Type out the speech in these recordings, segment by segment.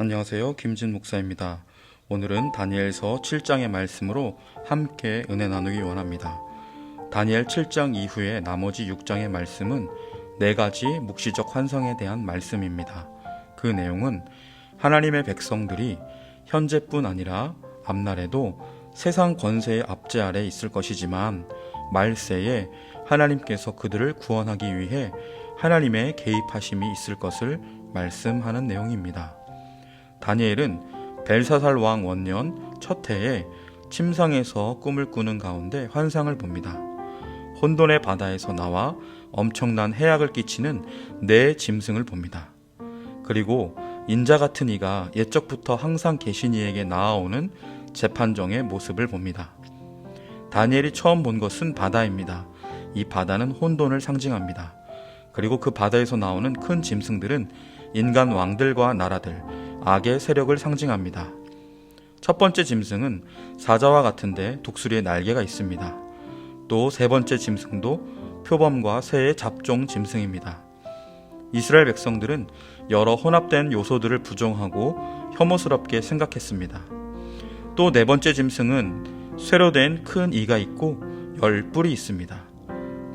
안녕하세요. 김진 목사입니다. 오늘은 다니엘서 7장의 말씀으로 함께 은혜 나누기 원합니다. 다니엘 7장 이후에 나머지 6장의 말씀은 4가지 묵시적 환상에 대한 말씀입니다. 그 내용은 하나님의 백성들이 현재뿐 아니라 앞날에도 세상 권세의 압제 아래 있을 것이지만 말세에 하나님께서 그들을 구원하기 위해 하나님의 개입하심이 있을 것을 말씀하는 내용입니다. 다니엘은 벨사살 왕 원년 첫 해에 침상에서 꿈을 꾸는 가운데 환상을 봅니다. 혼돈의 바다에서 나와 엄청난 해악을 끼치는 4 짐승을 봅니다. 그리고 인자 같은 이가 옛적부터 항상 계신 이에게 나아오는 재판정의 모습을 봅니다. 다니엘이 처음 본 것은 바다입니다. 이 바다는 혼돈을 상징합니다. 그리고 그 바다에서 나오는 큰 짐승들은 인간 왕들과 나라들, 악의 세력을 상징합니다. 첫 번째 짐승은 사자와 같은데 독수리의 날개가 있습니다. 또 3번째 짐승도 표범과 새의 잡종 짐승입니다. 이스라엘 백성들은 여러 혼합된 요소들을 부정하고 혐오스럽게 생각했습니다. 또 4번째 짐승은 쇠로 된 큰 이가 있고 10뿔이 있습니다.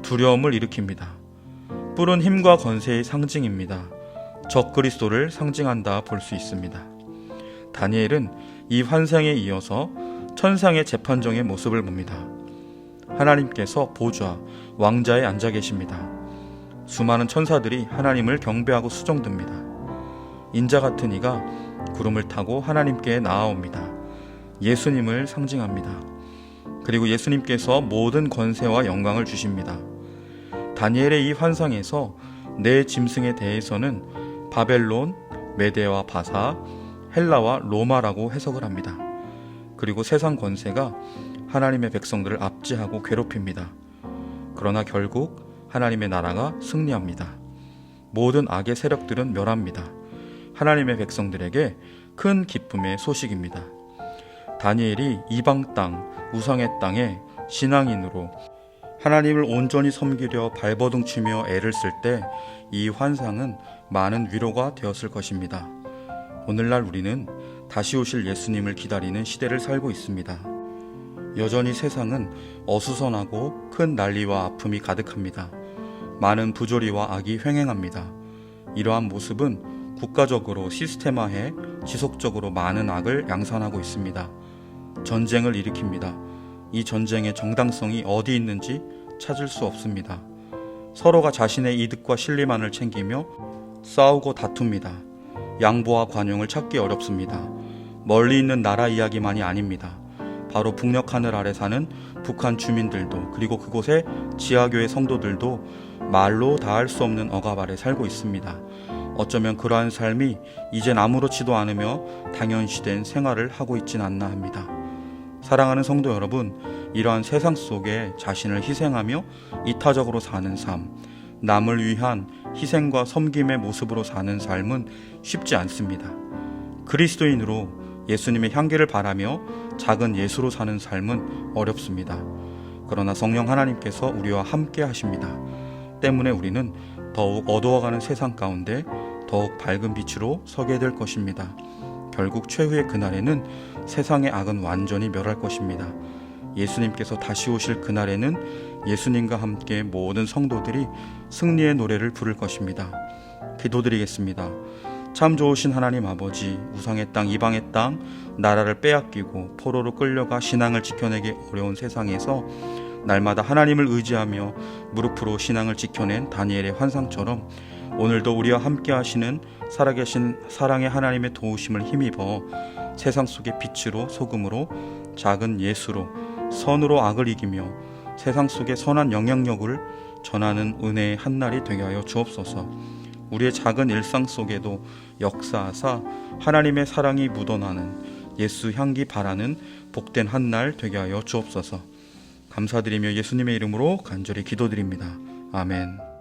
두려움을 일으킵니다. 뿔은 힘과 권세의 상징입니다. 적그리스도를 상징한다 볼 수 있습니다. 다니엘은 이 환상에 이어서 천상의 재판정의 모습을 봅니다. 하나님께서 보좌, 왕자에 앉아 계십니다. 수많은 천사들이 하나님을 경배하고 수종듭니다. 인자 같은 이가 구름을 타고 하나님께 나아옵니다. 예수님을 상징합니다. 그리고 예수님께서 모든 권세와 영광을 주십니다. 다니엘의 이 환상에서 4 짐승에 대해서는 바벨론, 메데와 바사, 헬라와 로마라고 해석을 합니다. 그리고 세상 권세가 하나님의 백성들을 압제하고 괴롭힙니다. 그러나 결국 하나님의 나라가 승리합니다. 모든 악의 세력들은 멸합니다. 하나님의 백성들에게 큰 기쁨의 소식입니다. 다니엘이 이방 땅, 우상의 땅에 신앙인으로 하나님을 온전히 섬기려 발버둥치며 애를 쓸 때 이 환상은 많은 위로가 되었을 것입니다. 오늘날 우리는 다시 오실 예수님을 기다리는 시대를 살고 있습니다. 여전히 세상은 어수선하고 큰 난리와 아픔이 가득합니다. 많은 부조리와 악이 횡행합니다. 이러한 모습은 국가적으로 시스템화해 지속적으로 많은 악을 양산하고 있습니다. 전쟁을 일으킵니다. 이 전쟁의 정당성이 어디 있는지 찾을 수 없습니다. 서로가 자신의 이득과 실리만을 챙기며 싸우고 다툽니다. 양보와 관용을 찾기 어렵습니다. 멀리 있는 나라 이야기만이 아닙니다. 바로 북녘 하늘 아래 사는 북한 주민들도, 그리고 그곳의 지하교회 성도들도 말로 다할 수 없는 억압 아래 살고 있습니다. 어쩌면 그러한 삶이 이젠 아무렇지도 않으며 당연시된 생활을 하고 있진 않나 합니다. 사랑하는 성도 여러분, 이러한 세상 속에 자신을 희생하며 이타적으로 사는 삶, 남을 위한 희생과 섬김의 모습으로 사는 삶은 쉽지 않습니다. 그리스도인으로 예수님의 향기를 바라며 작은 예수로 사는 삶은 어렵습니다. 그러나 성령 하나님께서 우리와 함께 하십니다. 때문에 우리는 더욱 어두워가는 세상 가운데 더욱 밝은 빛으로 서게 될 것입니다. 결국 최후의 그날에는 세상의 악은 완전히 멸할 것입니다. 예수님께서 다시 오실 그날에는 예수님과 함께 모든 성도들이 승리의 노래를 부를 것입니다. 기도드리겠습니다. 참 좋으신 하나님 아버지, 우상의 땅, 이방의 땅, 나라를 빼앗기고 포로로 끌려가 신앙을 지켜내기 어려운 세상에서 날마다 하나님을 의지하며 무릎으로 신앙을 지켜낸 다니엘의 환상처럼 오늘도 우리와 함께 하시는 살아계신 사랑의 하나님의 도우심을 힘입어 세상 속의 빛으로, 소금으로, 작은 예수로, 선으로 악을 이기며 세상 속의 선한 영향력을 전하는 은혜의 한날이 되게 하여 주옵소서. 우리의 작은 일상 속에도 역사하사 하나님의 사랑이 묻어나는 예수 향기 바라는 복된 한날 되게 하여 주옵소서. 감사드리며 예수님의 이름으로 간절히 기도드립니다. 아멘.